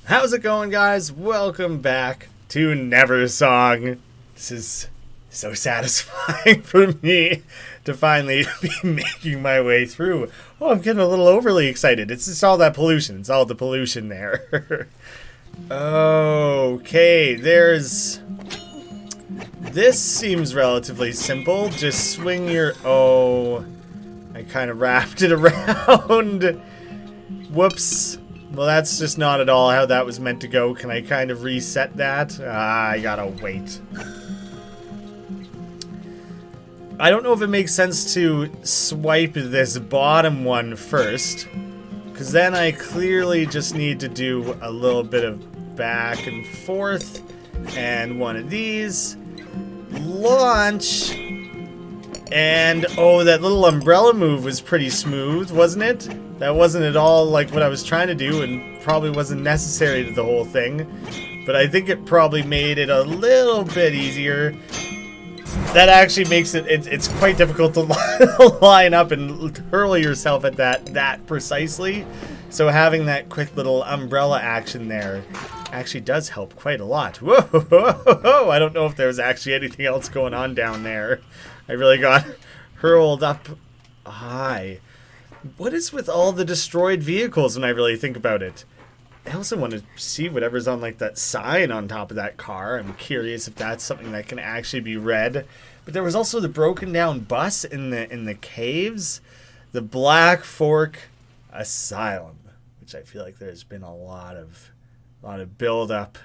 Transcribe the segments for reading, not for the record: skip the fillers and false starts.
How's it going, guys? Welcome back to Neversong. This is so satisfying for me to finally be making my way through. Oh, I'm getting a little overly excited. It's just all that pollution. It's all the pollution there. Okay, there's... This seems relatively simple. Just swing your... Oh, I kind of wrapped it around. Whoops. Well, that's just not at all how that was meant to go. Can I kind of reset that? I gotta wait. I don't know if it makes sense to swipe this bottom one first, because then I clearly just need to do a little bit of back and forth, and one of these. Launch. And, oh, that little umbrella move was pretty smooth, wasn't it? That wasn't at all like what I was trying to do, and probably wasn't necessary to the whole thing. But I think it probably made it a little bit easier. That actually makes it, it's quite difficult to line up and hurl yourself at that precisely. So having that quick little umbrella action there actually does help quite a lot. Whoa, whoa, whoa, I don't know if there's actually anything else going on down there. I really got hurled up high. What is with all the destroyed vehicles when I really think about it? I also want to see whatever's on like that sign on top of that car. I'm curious if that's something that can actually be read. But there was also the broken down bus in the caves. The Black Fork Asylum, which I feel like there's been a lot of build up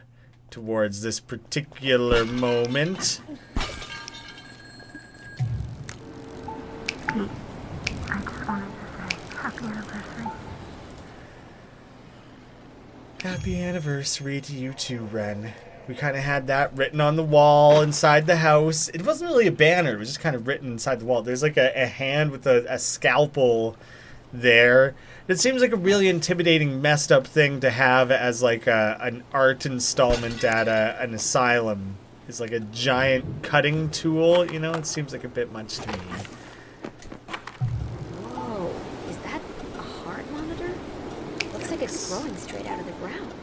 towards this particular moment. Pete, I just wanted to say happy anniversary. Happy anniversary to you too, Ren. We kind of had that written on the wall inside the house. It wasn't really a banner. It was just kind of written inside the wall. There's like a hand with a scalpel there. It seems like a really intimidating, messed up thing to have as like an art installment at an asylum. It's like a giant cutting tool, you know? It seems like a bit much to me. Whoa, is that a heart monitor? Looks like it's growing straight out of the ground.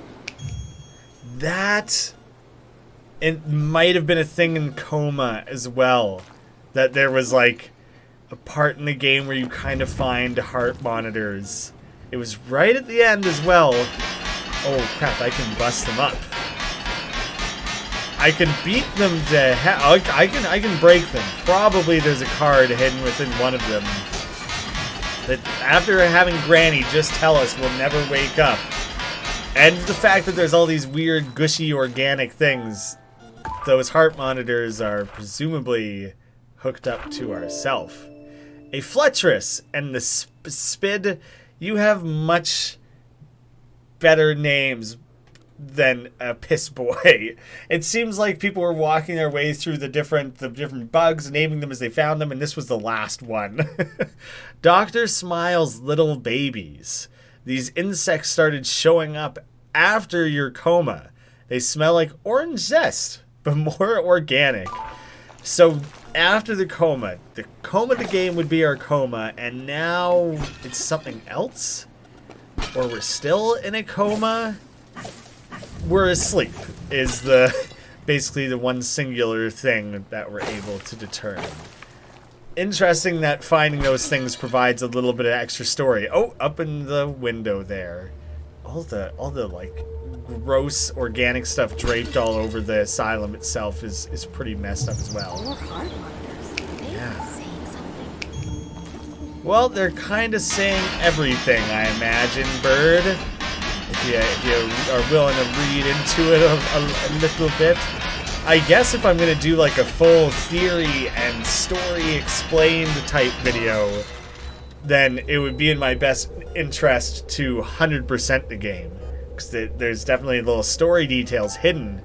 That... It might have been a thing in Coma as well. That there was like a part in the game where you kind of find heart monitors. It was right at the end as well. Oh crap, I can bust them up. I can beat them to I can break them. Probably there's a card hidden within one of them that after having Granny just tell us we'll never wake up. And the fact that there's all these weird gushy organic things. Those heart monitors are presumably hooked up to ourself. A Fletcheress and the Spid, you have much better names than a Piss Boy. It seems like people were walking their way through the different bugs, naming them as they found them, and this was the last one. Dr. Smile's little babies. These insects started showing up after your coma. They smell like orange zest, but more organic. So after the coma the game would be our coma, and now it's something else? Or we're still in a coma? We're asleep is basically the one singular thing that we're able to determine. Interesting that finding those things provides a little bit of extra story. Oh, up in the window there. All the like gross organic stuff draped all over the asylum itself is pretty messed up as well. More heart monitors. Are they saying something? Well, they're kind of saying everything, I imagine, Bird. If you are willing to read into it a little bit. I guess if I'm going to do like a full theory and story explained type video, then it would be in my best interest to 100% the game. Because there's definitely little story details hidden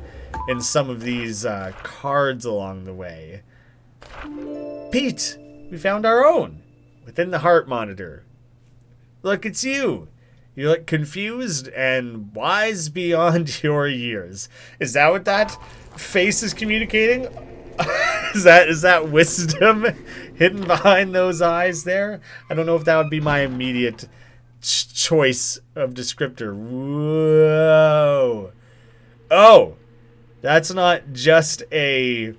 in some of these cards along the way. Pete, we found our own within the heart monitor. Look, it's you. You look confused and wise beyond your years. Is that what that face is communicating? Is that wisdom hidden behind those eyes there? I don't know if that would be my immediate choice of descriptor. Whoa. Oh, that's not just an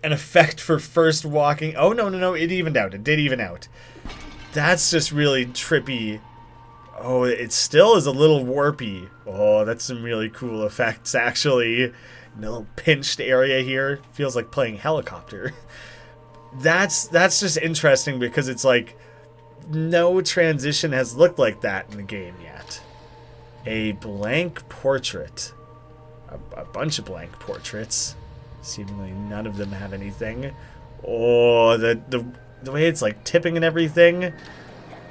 effect for first walking. Oh, no. It evened out. It did even out. That's just really trippy. Oh, it still is a little warpy. Oh, that's some really cool effects, actually. A little pinched area here. Feels like playing helicopter. That's just interesting because it's like no transition has looked like that in the game yet. A blank portrait. A bunch of blank portraits. Seemingly none of them have anything. Oh, the way it's like tipping and everything.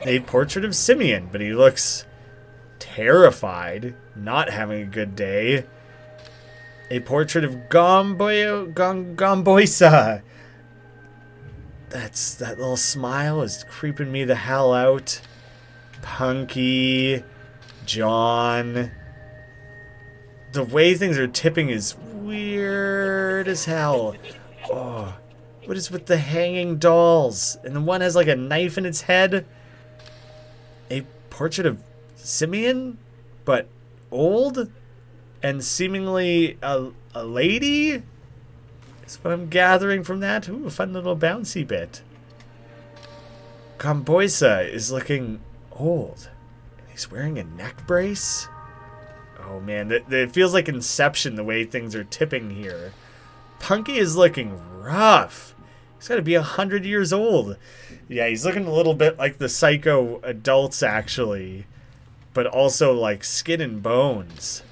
A portrait of Simeon, but he looks terrified, not having a good day. A portrait of Gomboisa. That little smile is creeping me the hell out. Punky, John. The way things are tipping is weird as hell. Oh, what is with the hanging dolls? And the one has like a knife in its head. A portrait of Simeon, but old and seemingly a lady? Is what I'm gathering from that. Ooh, a fun little bouncy bit. Comboisa is looking old. And he's wearing a neck brace. Oh man, it feels like Inception the way things are tipping here. Punky is looking rough. He's got to be 100 years old. Yeah, he's looking a little bit like the psycho adults, actually. But also like skin and bones.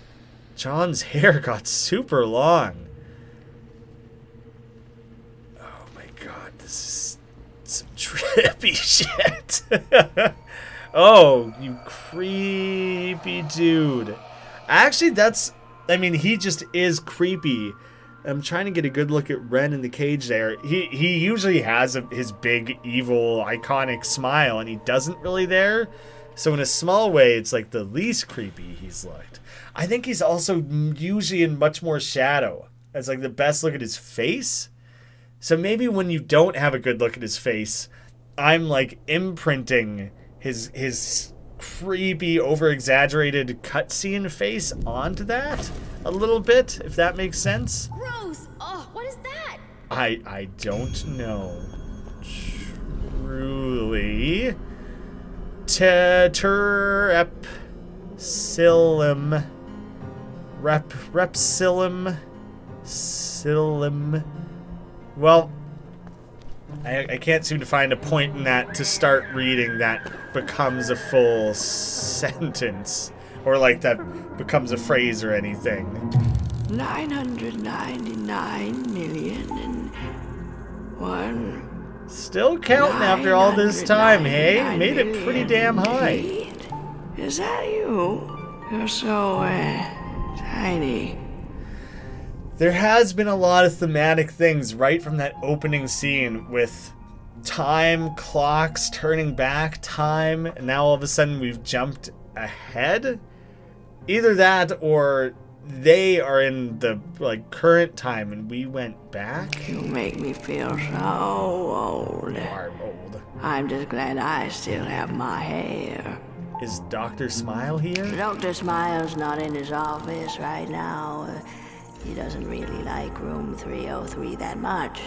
John's hair got super long. Oh my god, this is some trippy shit. Oh, you creepy dude. Actually, he just is creepy. I'm trying to get a good look at Ren in the cage there. He usually has his big, evil, iconic smile, and he doesn't really there. So in a small way, it's like the least creepy he's looked. I think he's also usually in much more shadow. That's like the best look at his face. So maybe when you don't have a good look at his face, I'm like imprinting his creepy, over-exaggerated cutscene face onto that a little bit, if that makes sense. Gross! Oh, what is that? I don't know. Truly. Repsilim. Silim. Well, I can't seem to find a point in that to start reading that becomes a full sentence. Or like that becomes a phrase or anything. 999,000,001. Still counting after all this time, hey? Made it pretty damn high. Peet, is that you? You're so, tiny. There has been a lot of thematic things right from that opening scene with time, clocks, turning back time, and now all of a sudden we've jumped ahead. Either that or they are in the current time and we went back. You make me feel so old. You are old. I'm just glad I still have my hair. Is Dr. Smile here? Dr. Smile's not in his office right now. He doesn't really like room 303 that much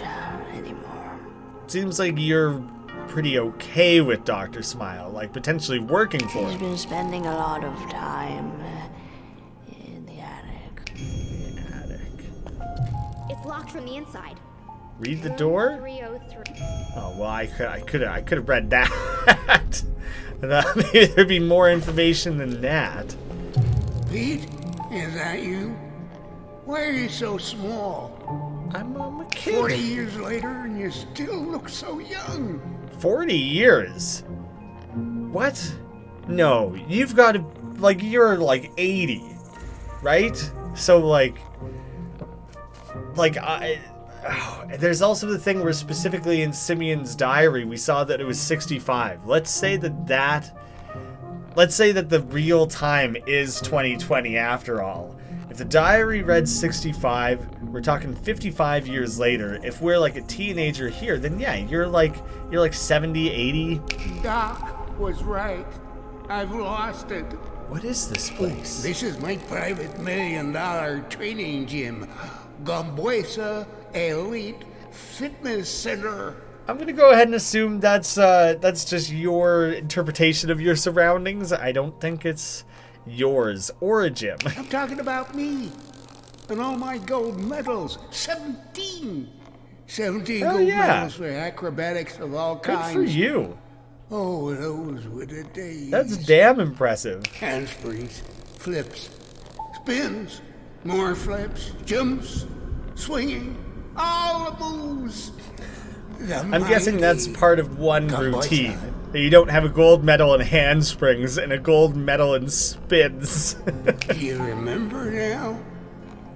anymore. Seems like you're pretty okay with Dr. Smile, like potentially working for He's him. been spending a lot of time in the attic. It's locked from the inside. Read the Room door? 303. Oh well, I could have read that. Maybe there'd be more information than that. Pete, is that you? Why are you so small? I'm a kid. 40 years later and you still look so young. 40 years? What? No, you've got to, you're 80, right? So there's also the thing where specifically in Simeon's diary, we saw that it was 65. Let's say that the real time is 2020 after all. If the diary read 65, we're talking 55 years later. If we're a teenager here, then yeah, you're 70, 80. Doc was right. I've lost it. What is this place? This is my private $1 million training gym. Gambuesa Elite Fitness Center. I'm gonna go ahead and assume that's just your interpretation of your surroundings. I don't think it's yours or a gym. I'm talking about me and all my gold medals. 17 gold medals for acrobatics of all Good kinds. for you. Oh, those were the days. That's damn impressive. Handsprings, flips, spins, more flips, jumps, swinging, all the moves. I'm guessing that's part of one routine. That you don't have a gold medal in handsprings and a gold medal in spins. Do you remember now?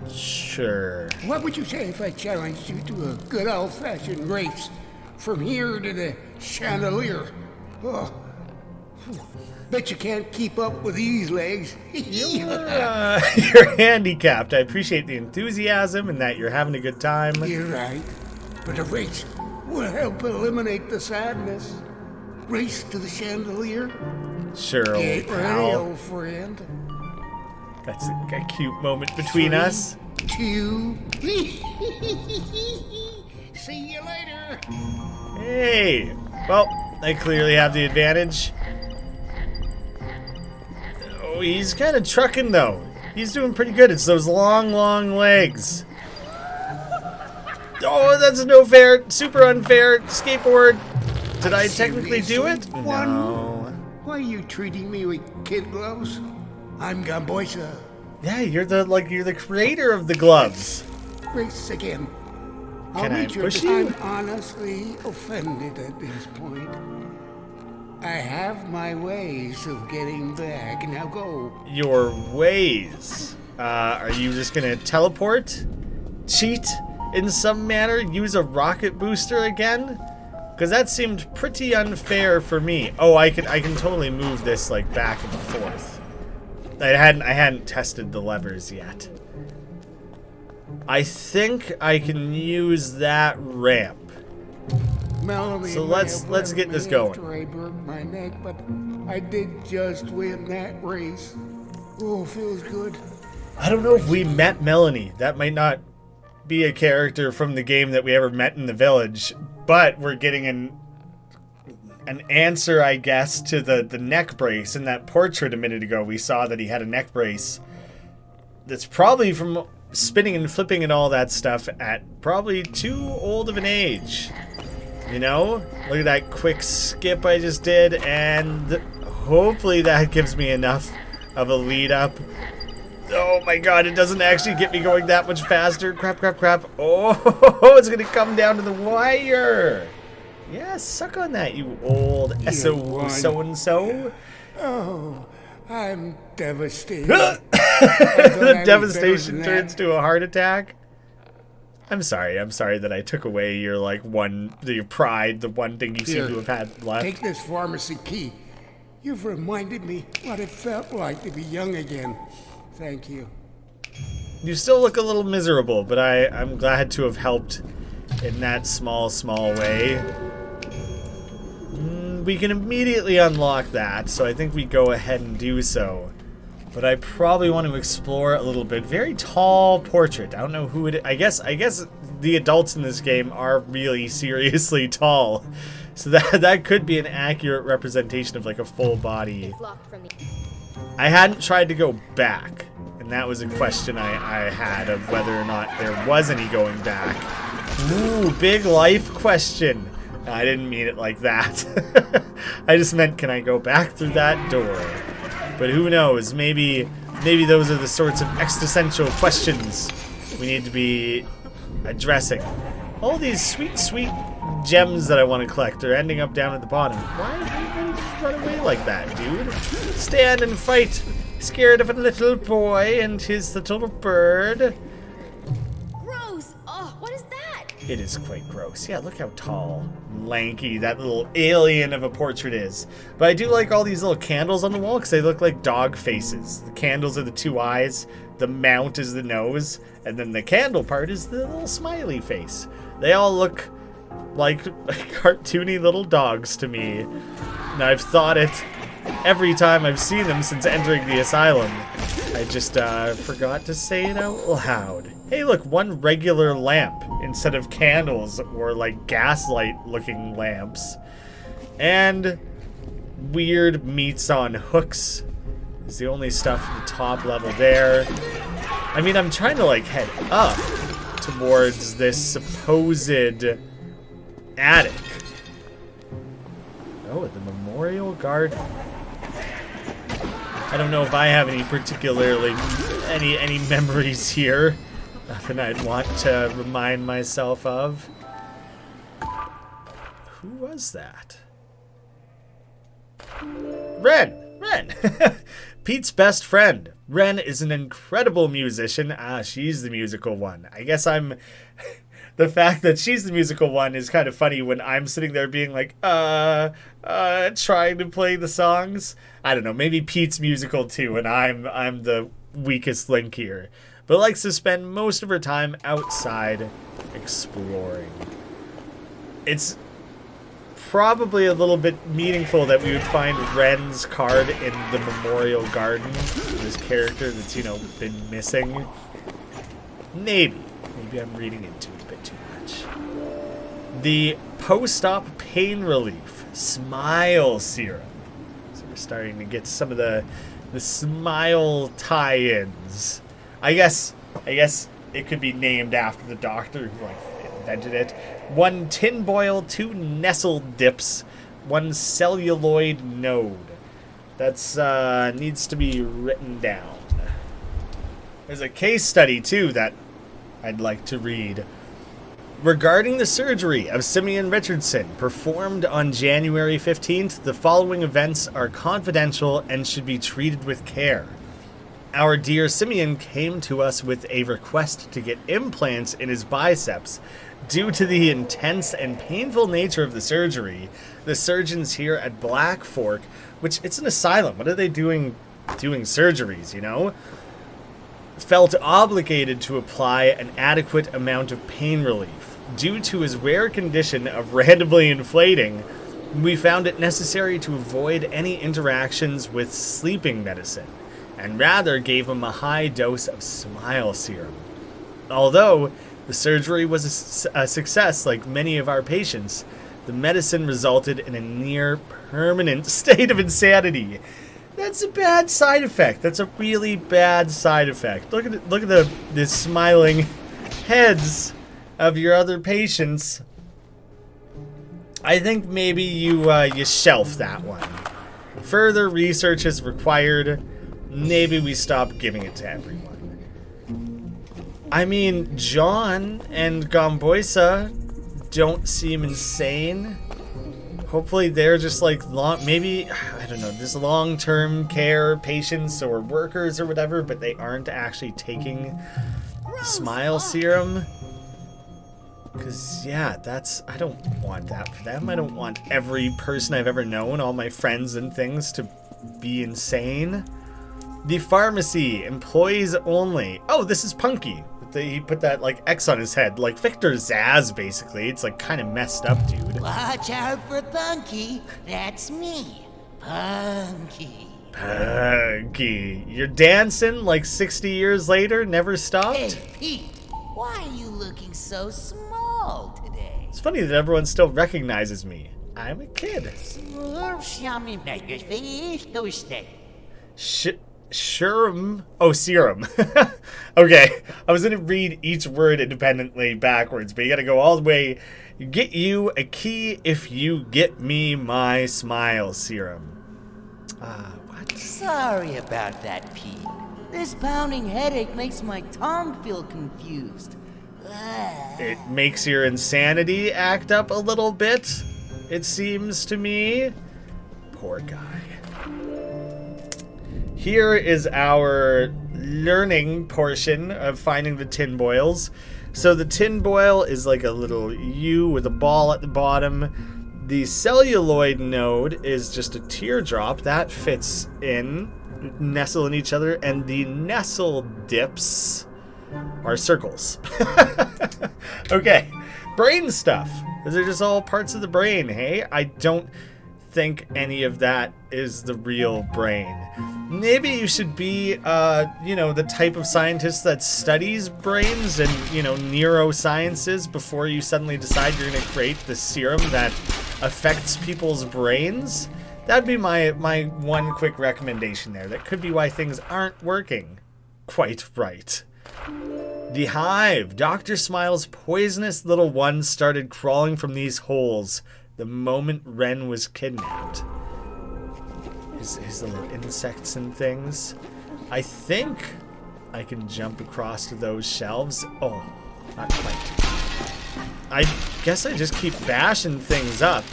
Sure. What would you say if I challenged you to a good old-fashioned race from here to the chandelier? Oh, bet you can't keep up with these legs. You're handicapped. I appreciate the enthusiasm and that you're having a good time. You're right. But a race will help eliminate the sadness. Race to the chandelier. Sure, old Get ready, pal. old friend. That's a cute moment between us. 2. See you later. Hey! Well, I clearly have the advantage. Oh, he's kind of trucking, though. He's doing pretty good. It's those long, long legs. Oh, that's no fair. Super unfair. Skateboard. Did I technically do it? One. No. Why are you treating me with kid gloves? I'm Gamboisa. Yeah, you're the creator of the gloves. Race again. Can I meet you push at- you? I'm honestly offended at this point. I have my ways of getting back. Now go. Your ways. Are you just gonna teleport? Cheat in some manner? Use a rocket booster again? Because that seemed pretty unfair for me. Oh, I can totally move this like back and forth. I hadn't tested the levers yet. I think I can use that ramp. Melanie So may let's have get left this me going. After I broke my neck, but I did just win that race. Oh, feels good. I don't know if we met Melanie. That might not be a character from the game that we ever met in the village, but we're getting an answer, I guess, to the neck brace. In that portrait a minute ago, we saw that he had a neck brace that's probably from spinning and flipping and all that stuff at probably too old of an age. You know? Look at that quick skip I just did, and hopefully that gives me enough of a lead up. Oh my god, it doesn't actually get me going that much faster. Crap, crap, crap. Oh, it's gonna come down to the wire. Yeah, suck on that, you old won. so-and-so. Oh, I'm devastated. The devastation turns to a heart attack. I'm sorry that I took away your your pride, the one thing you seem Here, to have had left. Take this pharmacy key. You've reminded me what it felt like to be young again. Thank you. You still look a little miserable, but I'm glad to have helped in that small way. We can immediately unlock that, so I think we go ahead and do so. But I probably want to explore a little bit. Very tall portrait. I don't know who it is. I guess the adults in this game are really seriously tall. So that could be an accurate representation of like a full body. It's locked from the. I hadn't tried to go back, and that was a question I had of whether or not there was any going back. Ooh, big life question. No, I didn't mean it like that. I just meant, can I go back through that door? But who knows? Maybe those are the sorts of existential questions we need to be addressing. All these sweet, sweet gems that I want to collect are ending up down at the bottom. Why did everybody just run away like that, dude? Stand and fight, scared of a little boy and his little bird. Gross! Oh, what is that? It is quite gross. Yeah, look how tall, lanky that little alien of a portrait is. But I do like all these little candles on the wall because they look like dog faces. The candles are the two eyes, the mount is the nose, and then the candle part is the little smiley face. They all look like cartoony little dogs to me. And I've thought it every time I've seen him since entering the asylum. I just forgot to say it out loud. Hey, look, one regular lamp instead of candles or like gaslight looking lamps. And weird meats on hooks is the only stuff at the top level there. I mean, I'm trying to like head up towards this supposed attic. Oh, the memorial garden. I don't know if I have any particularly any memories here. Nothing I'd want to remind myself of. Who was that? Ren! Ren! Pete's best friend. Ren is an incredible musician. Ah, she's the musical one. I guess I'm... The fact that she's the musical one is kind of funny when I'm sitting there being like, trying to play the songs. I don't know, maybe Pete's musical too, and I'm the weakest link here. But likes to spend most of her time outside exploring. It's probably a little bit meaningful that we would find Ren's card in the memorial garden. This character that's, you know, been missing. Maybe I'm reading into it a bit too much. The post-op pain relief smile serum. So we're starting to get some of the smile tie-ins. I guess it could be named after the doctor who like invented it. 1 tin boil, 2 nestle dips, 1 celluloid node. That's needs to be written down. There's a case study too that I'd like to read. Regarding the surgery of Simeon Richardson, performed on January 15th, the following events are confidential and should be treated with care. Our dear Simeon came to us with a request to get implants in his biceps. Due to the intense and painful nature of the surgery, the surgeons here at Black Fork, which it's an asylum, what are they doing surgeries, you know? Felt obligated to apply an adequate amount of pain relief. Due to his rare condition of randomly inflating, we found it necessary to avoid any interactions with sleeping medicine, and rather gave him a high dose of smile serum. Although the surgery was a success like many of our patients, the medicine resulted in a near permanent state of insanity. That's a bad side effect. That's a really bad side effect. Look at the smiling heads of your other patients. I think maybe you shelf that one. Further research is required. Maybe we stop giving it to everyone. I mean, John and Gamboisa don't seem insane. Hopefully they're just like maybe, I don't know, this long-term care patients or workers or whatever, but they aren't actually taking the smile serum. Because, yeah, I don't want that for them. I don't want every person I've ever known, all my friends and things, to be insane. The pharmacy, employees only. Oh, this is Punky. He put that, like, X on his head. Like Victor Zaz, basically. It's, like, kind of messed up, dude. Watch out for Punky. That's me. Punky. Punky. You're dancing, like, 60 years later? Never stopped? Hey, Pete. Why are you looking so small today? It's funny that everyone still recognizes me. I'm a kid. Serum. Oh, serum. Okay, I was gonna read each word independently backwards, but you gotta go all the way. Get you a key if you get me my smile serum. What? Sorry about that, Pete. This pounding headache makes my tongue feel confused. It makes your insanity act up a little bit, it seems to me. Poor guy. Here is our learning portion of finding the tin boils. So the tin boil is like a little U with a ball at the bottom. The celluloid node is just a teardrop that fits in, nestle in each other, and the nestle dips are circles. Okay, brain stuff. Those are just all parts of the brain, hey? I don't think any of that is the real brain. Maybe you should be, you know, the type of scientist that studies brains and, you know, neurosciences before you suddenly decide you're going to create the serum that affects people's brains. That'd be my one quick recommendation there. That could be why things aren't working quite right. The hive. Dr. Smile's poisonous little ones started crawling from these holes the moment Ren was kidnapped. His little insects and things. I think I can jump across to those shelves. Oh, not quite. I guess I just keep bashing things up.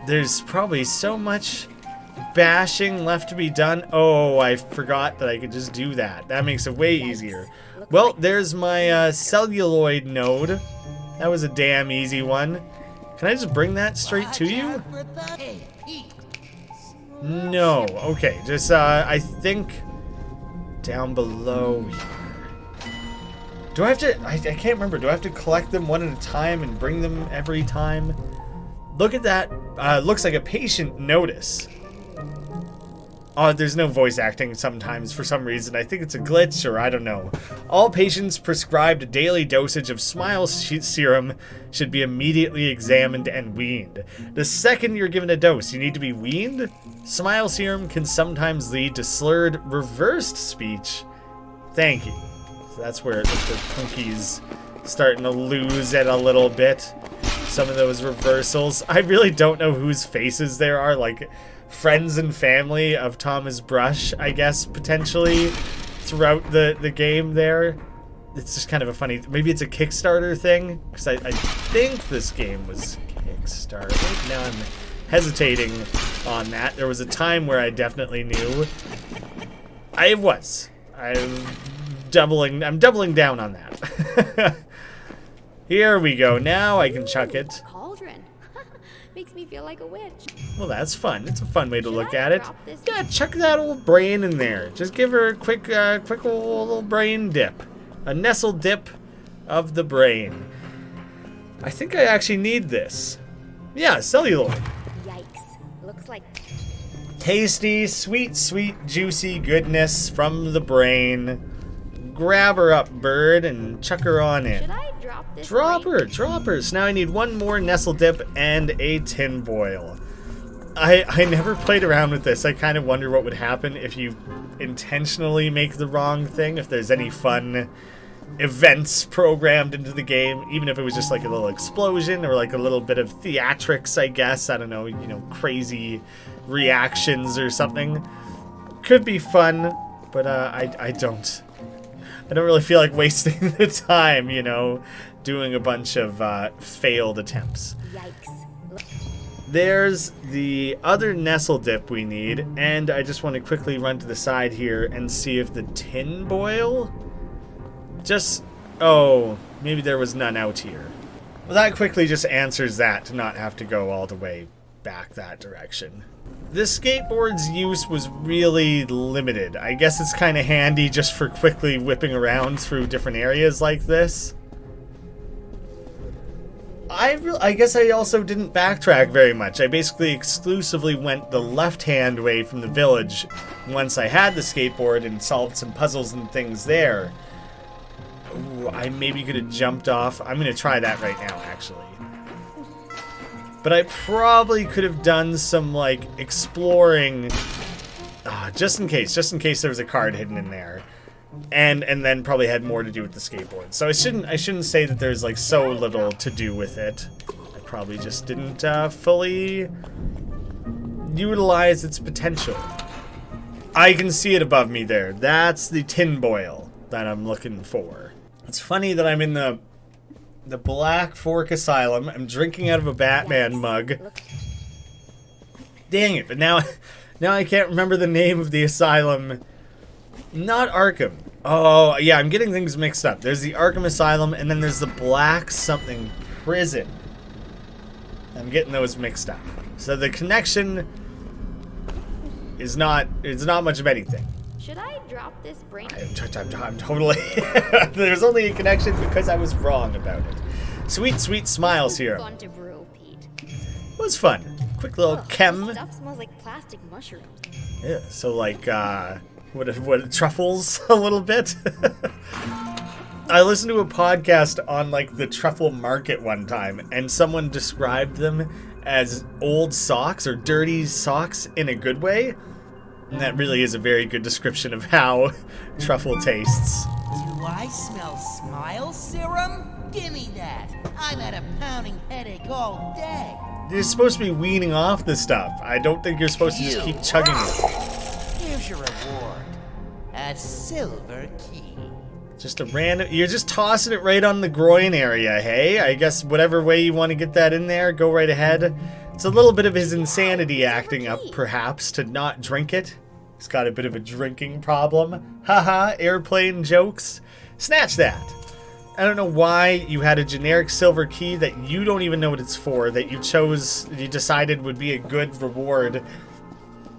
There's probably so much bashing left to be done. Oh, I forgot that I could just do that. That makes it way easier. Well, there's my celluloid node. That was a damn easy one. Can I just bring that straight to you? No. Okay, just I think down below here. Do I have to, I can't remember. Do I have to collect them one at a time and bring them every time? Look at that. Looks like a patient notice. Oh, there's no voice acting sometimes for some reason. I think it's a glitch, or I don't know. All patients prescribed a daily dosage of Smile serum should be immediately examined and weaned. The second you're given a dose, you need to be weaned. Smile serum can sometimes lead to slurred, reversed speech. Thank you. So that's where the punky's starting to lose it a little bit. Some of those reversals. I really don't know whose faces there are, like friends and family of Thomas Brush, I guess, potentially, throughout the game there. It's just kind of a funny, maybe it's a Kickstarter thing, because I think this game was Kickstarter. Now I'm hesitating on that. There was a time where I definitely knew. I'm doubling down on that. Here we go. Now I can chuck it. Cauldron. Makes me feel like a witch. Well, that's fun. It's a fun way to look at it. Yeah, chuck that old brain in there. Just give her a quick little brain dip. A nestle dip of the brain. I think I actually need this. Yeah, celluloid. Yikes. Looks like... Tasty, sweet, sweet, juicy goodness from the brain. Grab her up, bird, and chuck her on in. Should I drop this Drop brain? her. So now I need one more nestle dip and a tin boil. I never played around with this. I kind of wonder what would happen if you intentionally make the wrong thing, if there's any fun events programmed into the game, even if it was just like a little explosion or like a little bit of theatrics, I guess. I don't know, you know, crazy reactions or something. Could be fun, but I don't really feel like wasting the time, you know, doing a bunch of failed attempts. Yikes. There's the other nestle dip we need, and I just want to quickly run to the side here and see if the tin boil just... Oh, maybe there was none out here. Well, that quickly just answers that, to not have to go all the way back that direction. The skateboard's use was really limited. I guess it's kind of handy just for quickly whipping around through different areas like this. I guess I also didn't backtrack very much. I basically exclusively went the left-hand way from the village once I had the skateboard and solved some puzzles and things there. Ooh, I maybe could have jumped off. I'm going to try that right now, actually. But I probably could have done some, like, exploring, just in case there was a card hidden in there. And then probably had more to do with the skateboard. So I shouldn't say that there's like so little to do with it. I probably just didn't fully utilize its potential. I can see it above me there. That's the tin boil that I'm looking for. It's funny that I'm in the Black Fork Asylum. I'm drinking out of a Batman mug. Dang it! But now I can't remember the name of the asylum. Not Arkham. Oh, yeah, I'm getting things mixed up. There's the Arkham Asylum, and then there's the Black something prison. I'm getting those mixed up. So the connection is not much of anything. Should I drop this brain? I'm totally... There's only a connection because I was wrong about it. Sweet, sweet smiles here. Fun to brew, Pete. was fun. Quick little Ugh, chem. this stuff smells like plastic mushrooms. Yeah, so like, what truffles a little bit? I listened to a podcast on like the truffle market one time, and someone described them as old socks or dirty socks in a good way. And that really is a very good description of how truffle tastes. Do I smell smile serum? Gimme that. I've had a pounding headache all day. You're supposed to be weaning off the stuff. I don't think you're supposed to just keep chugging it. Here's your reward. A silver key. Just a random... You're just tossing it right on the groin area, hey? I guess whatever way you want to get that in there, go right ahead. It's a little bit of his insanity acting up, perhaps, to not drink it. He's got a bit of a drinking problem. Haha, airplane jokes. Snatch that. I don't know why you had a generic silver key that you don't even know what it's for, that you decided would be a good reward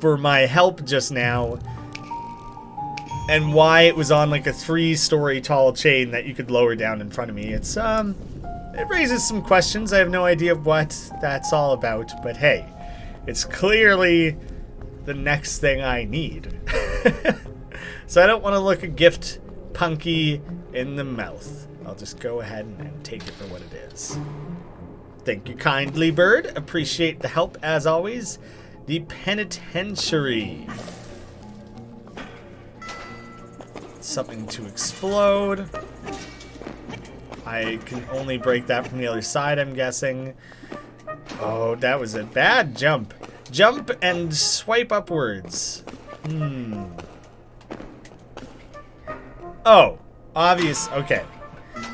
for my help just now. And why it was on like a 3-story tall chain that you could lower down in front of me. It's, it raises some questions. I have no idea what that's all about, but hey, it's clearly the next thing I need. So I don't want to look a gift punky in the mouth. I'll just go ahead and take it for what it is. Thank you kindly, bird. Appreciate the help as always. The penitentiary. Something to explode. I can only break that from the other side, I'm guessing. Oh, that was a bad jump. Jump and swipe upwards. Oh, obvious. Okay.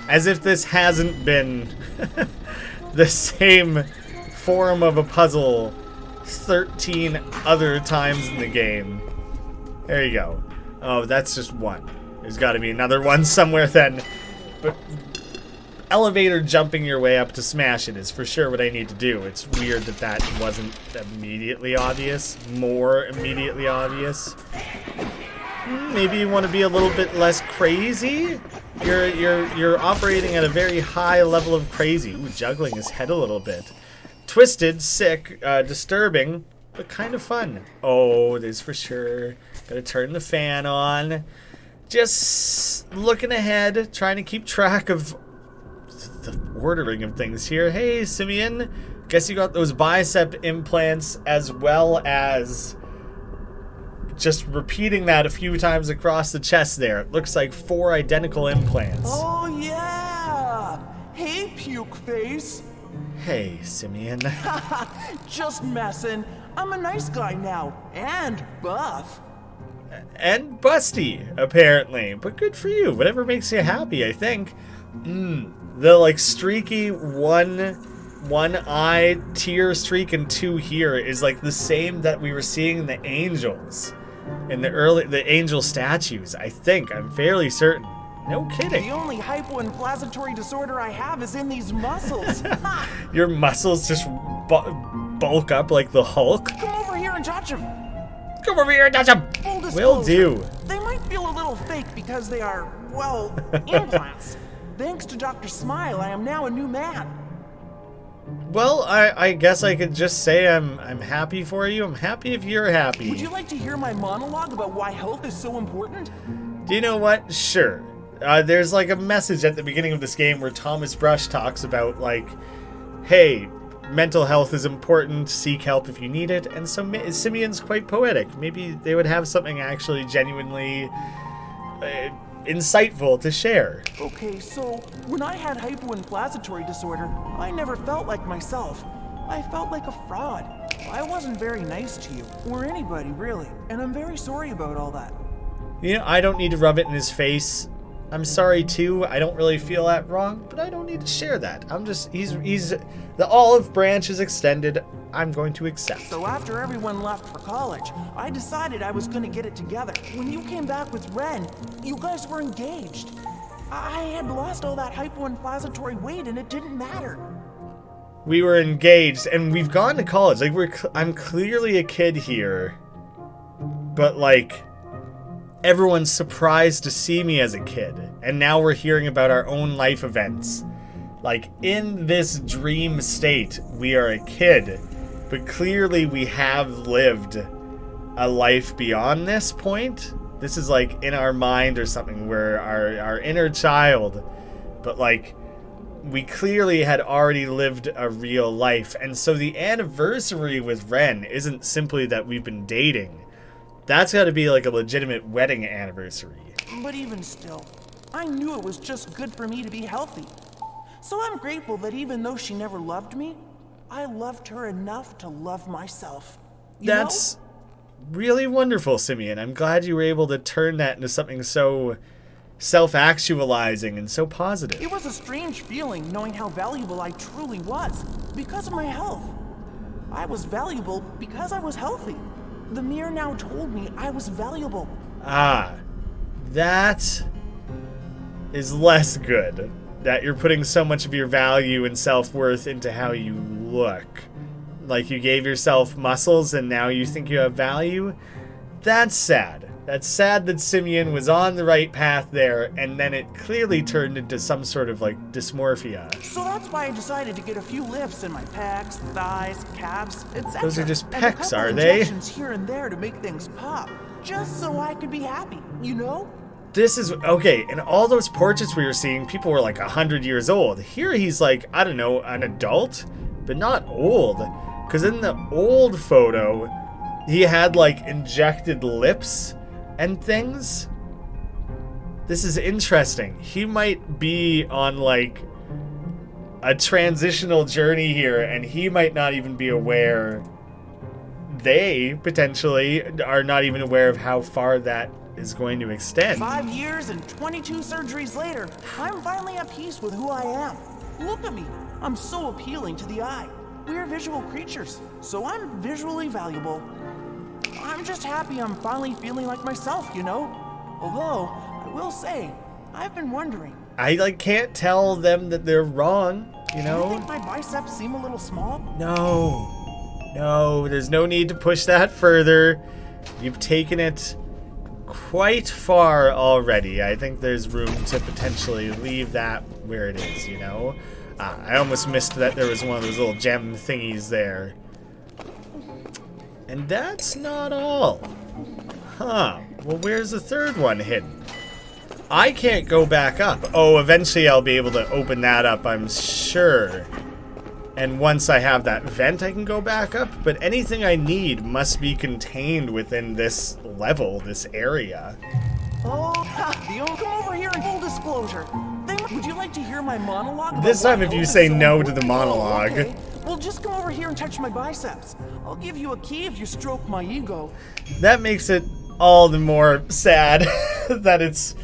As if this hasn't been the same form of a puzzle 13 other times in the game. There you go. Oh, that's just one. There's got to be another one somewhere then. But elevator jumping your way up to smash it is for sure what I need to do. It's weird that that wasn't immediately obvious. More immediately obvious. Maybe you want to be a little bit less crazy? You're operating at a very high level of crazy. Ooh, juggling his head a little bit. Twisted, sick, disturbing, but kind of fun. Oh, it is for sure. Gotta turn the fan on. Just looking ahead, trying to keep track of the ordering of things here. Hey, Simeon. Guess you got those bicep implants as well as just repeating that a few times across the chest there. It looks like 4 identical implants. Oh, yeah! Hey, puke face! Hey, Simeon. Just messing. I'm a nice guy now, and buff. And busty, apparently. But good for you. Whatever makes you happy, I think. The, like, streaky one eye tear streak and 2 here is, like, the same that we were seeing in the angels. In the angel statues, I think. I'm fairly certain. No kidding. The only hypoinflammatory disorder I have is in these muscles. Your muscles just bulk up like the Hulk. Come over here and touch them. Come over here and touch them. Will do. They might feel a little fake because they are, well, implants. Thanks to Dr. Smile, I am now a new man. Well, I guess I could just say I'm happy for you. I'm happy if you're happy. Would you like to hear my monologue about why health is so important? Do you know what? Sure. There's like a message at the beginning of this game where Thomas Brush talks about like, hey, mental health is important, seek help if you need it, and so Simeon's quite poetic. Maybe they would have something actually genuinely insightful to share. Okay, so when I had hypoinflammatory disorder, I never felt like myself. I felt like a fraud. I wasn't very nice to you, or anybody really, and I'm very sorry about all that. You know, I don't need to rub it in his face. I'm sorry too. I don't really feel that wrong, but I don't need to share that. I'm just, he's the olive branch is extended. I'm going to accept. So after everyone left for college, I decided I was going to get it together. When you came back with Ren, you guys were engaged. I had lost all that hypoinflammatory weight and it didn't matter. We were engaged and we've gone to college. Like I'm clearly a kid here, but like everyone's surprised to see me as a kid. And now we're hearing about our own life events. Like in this dream state, we are a kid. but clearly we have lived a life beyond this point. This is like in our mind or something, where our inner child, but like we clearly had already lived a real life. And so the anniversary with Ren isn't simply that we've been dating. That's got to be like a legitimate wedding anniversary. But even still, I knew it was just good for me to be healthy. So I'm grateful that even though she never loved me, I loved her enough to love myself. That's really wonderful, Simeon. I'm glad you were able to turn that into something so self-actualizing and so positive. It was a strange feeling knowing how valuable I truly was because of my health. I was valuable because I was healthy. The mirror now told me I was valuable. Ah, that is less good. That you're putting so much of your value and self-worth into how you look. Like you gave yourself muscles and now you think you have value. That's sad. That's sad that Simeon was on the right path there, and then it clearly turned into some sort of like dysmorphia. So that's why I decided to get a few lifts in my pecs, thighs, calves, etc. Those are just And a pecs, couple are they? injections here and there to make things pop, just so I could be happy, you know? This is, okay, in all those portraits we were seeing, people were like 100 years old. Here he's like, I don't know, an adult, but not old. Because in the old photo, he had like injected lips and things. This is interesting. He might be on like a transitional journey here, and he might not even be aware. They potentially are not even aware of how far that is going to extend. 5 years and 22 surgeries later, I'm finally at peace with who I am. Look at me. I'm so appealing to the eye. We're visual creatures, so I'm visually valuable. I'm just happy I'm finally feeling like myself, you know? Although, I will say, I've been wondering. I like can't tell them that they're wrong, you Do you know? think my biceps seem a little small? No, there's no need to push that further. You've taken it quite far already. I think there's room to potentially leave that where it is, you know? I almost missed that there was one of those little gem thingies there. And that's not all. Huh. Well, where's the third one hidden? I can't go back up. Oh, eventually I'll be able to open that up, I'm sure. And once I have that vent, I can go back up. But anything I need must be contained within this level, this area. Oh, come over here in full disclosure. Would you like to hear my monologue? about This time why if you health is say so no to the important? monologue. Oh, okay. Well, just come over here and touch my biceps. I'll give you a key if you stroke my ego. That makes it all the more sad that it's...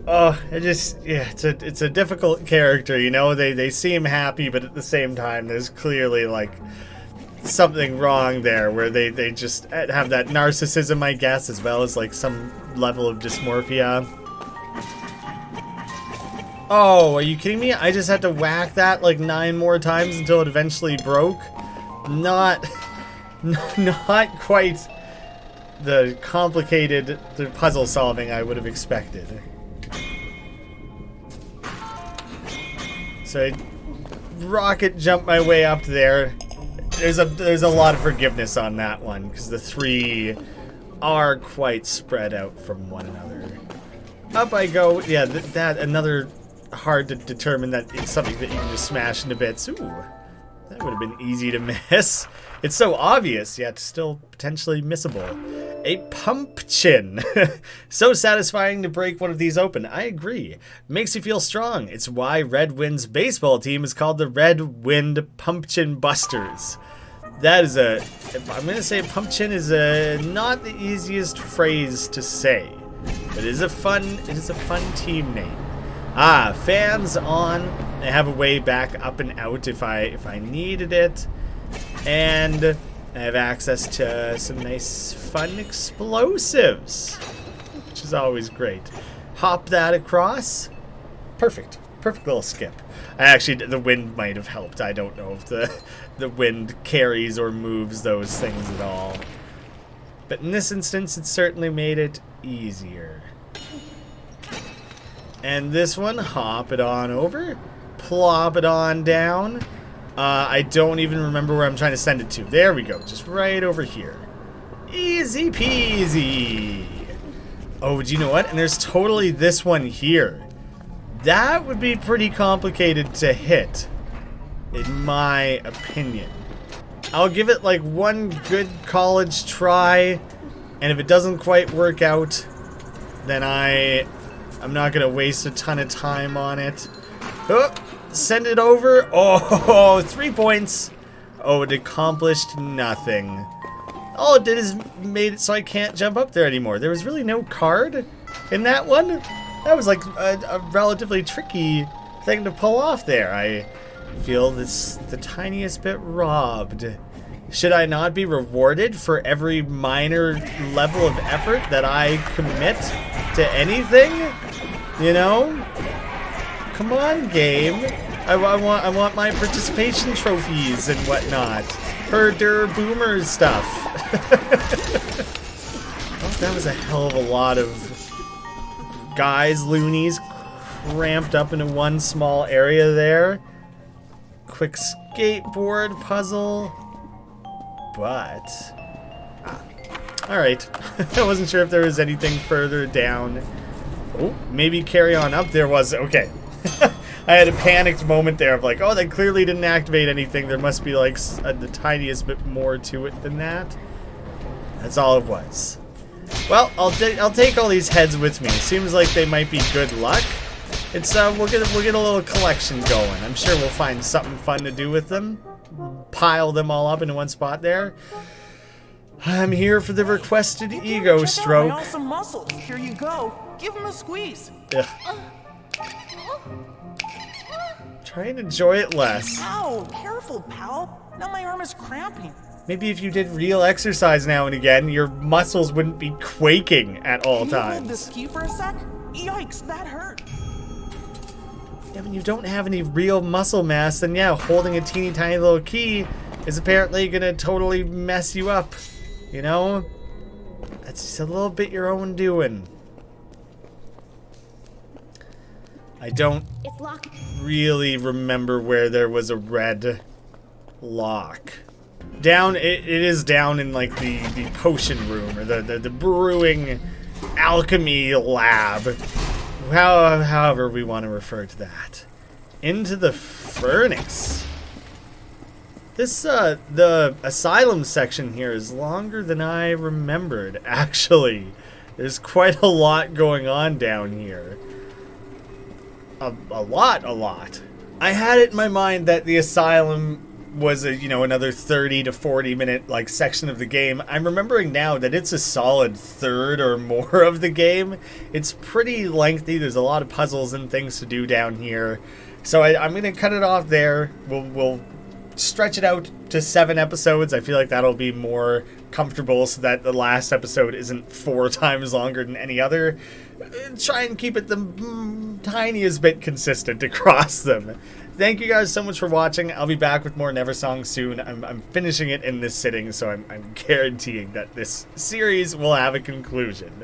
Oh, it's a difficult character, you know? They seem happy, but at the same time, there's clearly, like, something wrong there, where they just have that narcissism, I guess, as well as, like, some level of dysmorphia. Oh, are you kidding me? I just had to whack that, like, 9 more times until it eventually broke? Not quite the complicated puzzle solving I would have expected. So I rocket jump my way up there. There's a lot of forgiveness on that one, because the 3 are quite spread out from one another. Up I go. Yeah, that another hard to determine that it's something that you can just smash into bits. Ooh, that would have been easy to miss. It's so obvious, yet still potentially missable. A pumpkin. So satisfying to break one of these open. I agree. Makes you feel strong. It's why Red Wind's baseball team is called the Red Wind Pumpkin Busters. That is I'm going to say pumpkin is not the easiest phrase to say. But it is a fun team name. Ah, fans on. I have a way back up and out if I needed it. And I have access to some nice fun explosives, which is always great. Hop that across. Perfect little skip. The wind might have helped. I don't know if the wind carries or moves those things at all. But in this instance, it certainly made it easier. And this one, hop it on over, plop it on down. I don't even remember where I'm trying to send it to. There we go. Just right over here. Easy peasy. Oh, do you know what? And there's totally this one here. That would be pretty complicated to hit, in my opinion. I'll give it like one good college try, and if it doesn't quite work out, then I'm not gonna waste a ton of time on it. Oh, send it over. Oh, 3 points. Oh, it accomplished nothing. All it did is made it so I can't jump up there anymore. There was really no card in that one. That was like a relatively tricky thing to pull off there. I feel this the tiniest bit robbed. Should I not be rewarded for every minor level of effort that I commit to anything? You know? Come on, game. I want my participation trophies and whatnot. Herder Boomer stuff. Oh, that was a hell of a lot of guys, loonies, cramped up into one small area there. Quick skateboard puzzle. But... alright. I wasn't sure if there was anything further down. Oh, maybe carry on up. There was. Okay. I had a panicked moment there of like, oh, that clearly didn't activate anything. There must be like the tiniest bit more to it than that. That's all it was. Well, I'll take all these heads with me. Seems like they might be good luck. It's we'll get a little collection going. I'm sure we'll find something fun to do with them. Pile them all up into one spot there. I'm here for the requested ego Check stroke. out my awesome muscles. Here you go. Give them a squeeze. Ugh. Try and enjoy it less. Ow! Careful, pal. Now my arm is cramping. Maybe if you did real exercise now and again, your muscles wouldn't be quaking at all Can you hold times. this key for a sec? Yikes, that hurt. Yeah, when you don't have any real muscle mass, then yeah, holding a teeny tiny little key is apparently gonna totally mess you up. You know? That's just a little bit your own doing. I don't It's locked. really remember where there was a red lock. Down, it is down in like the potion room or the brewing alchemy lab. However we want to refer to that. Into the furnace. This, the asylum section here is longer than I remembered, actually. There's quite a lot going on down here. A lot. I had it in my mind that the asylum was another 30 to 40 minute like section of the game. I'm remembering now that it's a solid third or more of the game. It's pretty lengthy. There's a lot of puzzles and things to do down here. So I'm gonna cut it off there. We'll stretch it out to 7 episodes. I feel like that'll be more comfortable so that the last episode isn't 4 times longer than any other. Try and keep it the tiniest bit consistent across them. Thank you guys so much for watching. I'll be back with more Neversong soon. I'm finishing it in this sitting, so I'm guaranteeing that this series will have a conclusion.